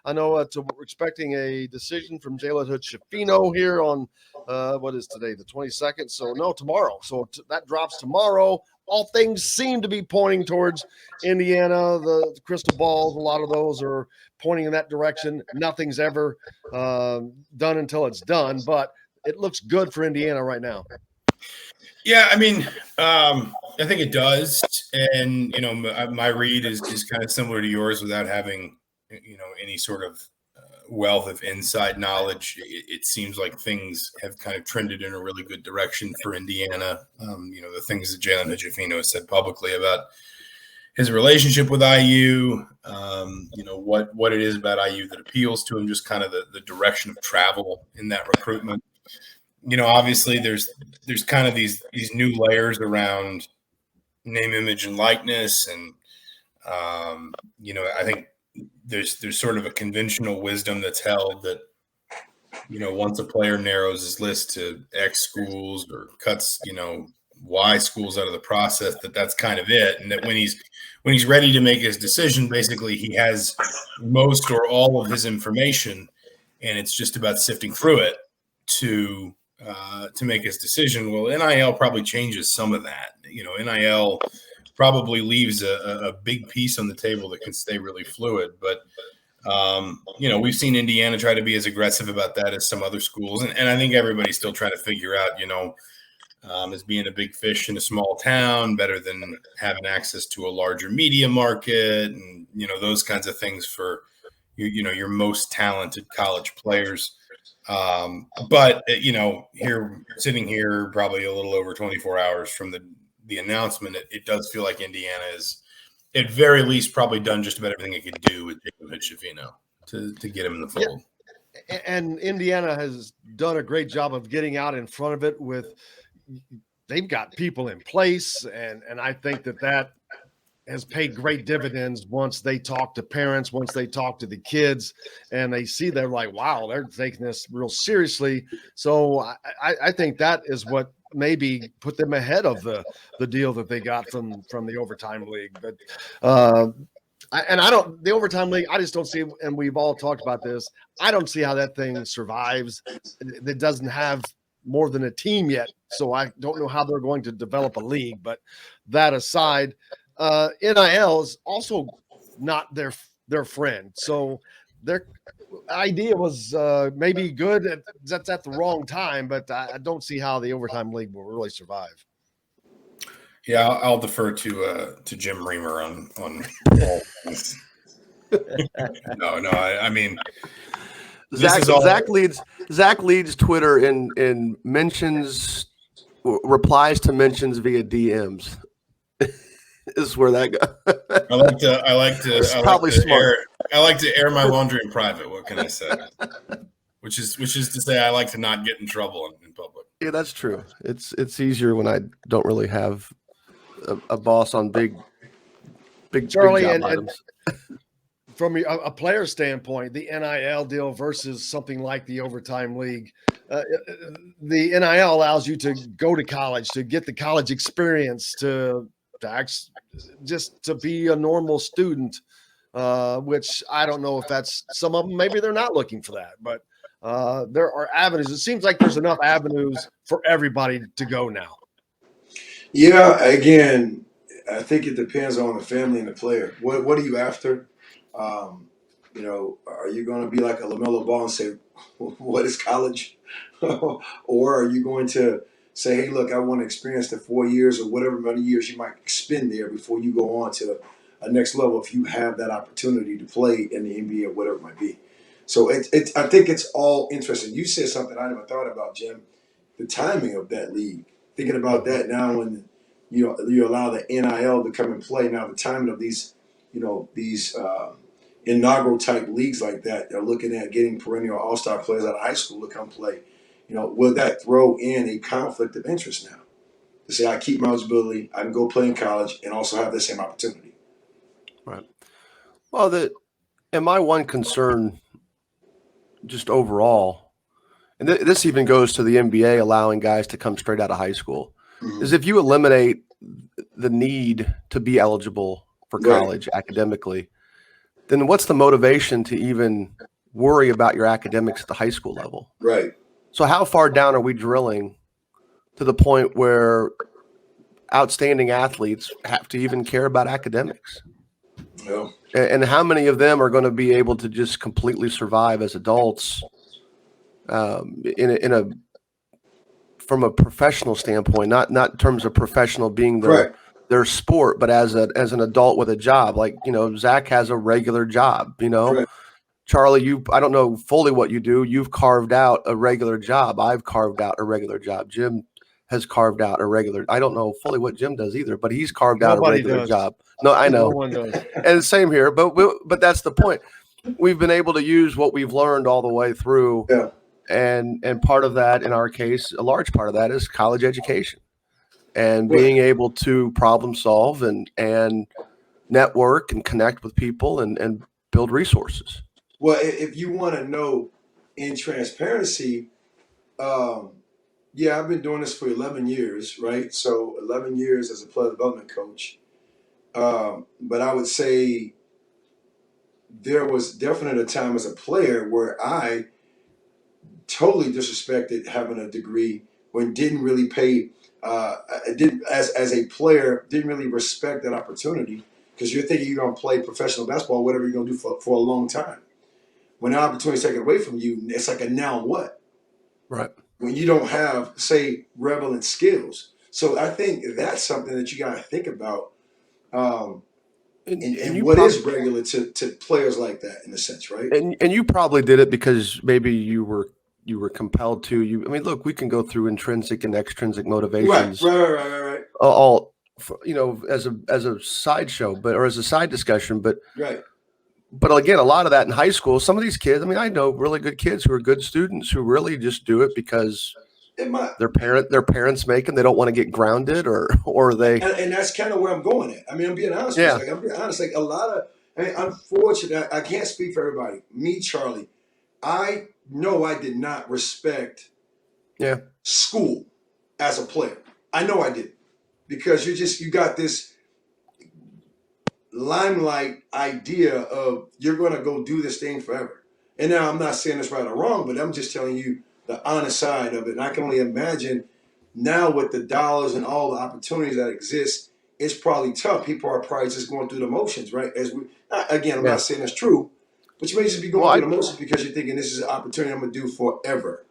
I know we're expecting a decision from Jalen Hood-Schifino here on what is today, the 22nd. So no, tomorrow. So that drops tomorrow. All things seem to be pointing towards Indiana. The crystal balls, a lot of those are pointing in that direction. Nothing's ever done until it's done, but it looks good for Indiana right now. Yeah, I mean, I think it does. And, my read is kind of similar to yours without having, any sort of wealth of inside knowledge. It seems like things have kind of trended in a really good direction for Indiana. The things that Jalen Hood-Schifino has said publicly about his relationship with IU, what it is about IU that appeals to him, just kind of the direction of travel in that recruitment. Obviously there's kind of these new layers around name, image, and likeness. And, I think there's sort of a conventional wisdom that's held that, once a player narrows his list to X schools or cuts, Y schools out of the process, that's kind of it. And that when he's ready to make his decision, basically he has most or all of his information, and it's just about sifting through it to make his decision. Well, NIL probably changes some of that. NIL probably leaves a big piece on the table that can stay really fluid. But, we've seen Indiana try to be as aggressive about that as some other schools. And I think everybody's still trying to figure out, as being a big fish in a small town, better than having access to a larger media market and, those kinds of things for, your most talented college players. But sitting here probably a little over 24 hours from the announcement, it does feel like Indiana is at very least probably done just about everything it could do with Jalen Hood-Schifino to get him in the fold. Yeah. And Indiana has done a great job of getting out in front of it they've got people in place. And I think that has paid great dividends once they talk to parents, once they talk to the kids, and they see they're like, wow, they're taking this real seriously. So I think that is what maybe put them ahead of the deal that they got from the overtime league. But the overtime league, I just don't see, and we've all talked about this, I don't see how that thing survives. It doesn't have more than a team yet, so I don't know how they're going to develop a league. But that aside, NIL is also not their friend. So their idea was maybe good. That's at the wrong time, but I don't see how the overtime league will really survive. Yeah, I'll defer to Jim Reamer on all things. No, I mean, Zach leads Twitter in mentions, replies to mentions via DMs. Is where that goes. I like to air my laundry in private. What can I say? Which is to say, I like to not get in trouble in public. Yeah, that's true. It's easier when I don't really have a boss on big Charlie, big job and items. From a player standpoint, the NIL deal versus something like the overtime league, the NIL allows you to go to college, to get the college experience, to just to be a normal student, which I don't know if that's some of them. Maybe they're not looking for that, but there are avenues. It seems like there's enough avenues for everybody to go now. Yeah, again, I think it depends on the family and the player. What are you after? Are you going to be like a LaMelo Ball and say, what is college? Or are you going to say, hey, look, I want to experience the 4 years or whatever many years you might spend there before you go on to a next level if you have that opportunity to play in the NBA or whatever it might be. So I think it's all interesting. You said something I never thought about, Jim, the timing of that league. Thinking about that now when you allow the NIL to come and play. Now the timing of these inaugural type leagues like that, they're looking at getting perennial all-star players out of high school to come play. Will that throw in a conflict of interest now? To say I keep my eligibility, I can go play in college and also have the same opportunity. Right. Well, my one concern just overall, and this even goes to the NBA allowing guys to come straight out of high school, is if you eliminate the need to be eligible for college academically, then what's the motivation to even worry about your academics at the high school level? Right. So how far down are we drilling to the point where outstanding athletes have to even care about academics? Yeah. And how many of them are going to be able to just completely survive as adults in a from a professional standpoint, not in terms of professional being Correct. their sport, but as an adult with a job. Like, Zach has a regular job, Correct. Charlie, I don't know fully what you do. You've carved out a regular job. I've carved out a regular job. Jim has carved out a regular. I don't know fully what Jim does either, but he's carved out a Nobody regular does. job. No, I know. No one does. And same here, but that's the point. We've been able to use what we've learned all the way through. Yeah. And part of that, in our case, a large part of that is college education and being able to problem solve and network and connect with people and build resources. Well, if you want to know in transparency, yeah, I've been doing this for 11 years, right? So 11 years as a player development coach. But I would say there was definitely a time as a player where I totally disrespected having a degree when didn't really pay. Didn't as a player didn't really respect that opportunity because you're thinking you're gonna play professional basketball, whatever you're gonna do for a long time. When the opportunity is taken away from you, it's like a now what? Right. When you don't have, say, relevant skills. So I think that's something that you got to think about. And what is regular to players like that in a sense, right? And you probably did it because maybe you were compelled to. I mean, look, we can go through intrinsic and extrinsic motivations. Right. All as a sideshow, or as a side discussion, but right. But again, a lot of that in high school. Some of these kids, I mean, I know really good kids who are good students who really just do it because their parents make them. They don't want to get grounded, or they. And that's kind of where I'm going at. I mean, I'm being honest. Yeah. I'm being honest. Like a lot of, unfortunately, I can't speak for everybody. Me, Charlie, I know I did not respect school as a player. I know I did because you got this limelight idea of you're going to go do this thing forever. And now I'm not saying it's right or wrong, but I'm just telling you the honest side of it. And I can only imagine now with the dollars and all the opportunities that exist, it's probably tough. People are probably just going through the motions, right? I'm not saying it's true, but you may just be going through the motions because you're thinking this is an opportunity I'm going to do forever.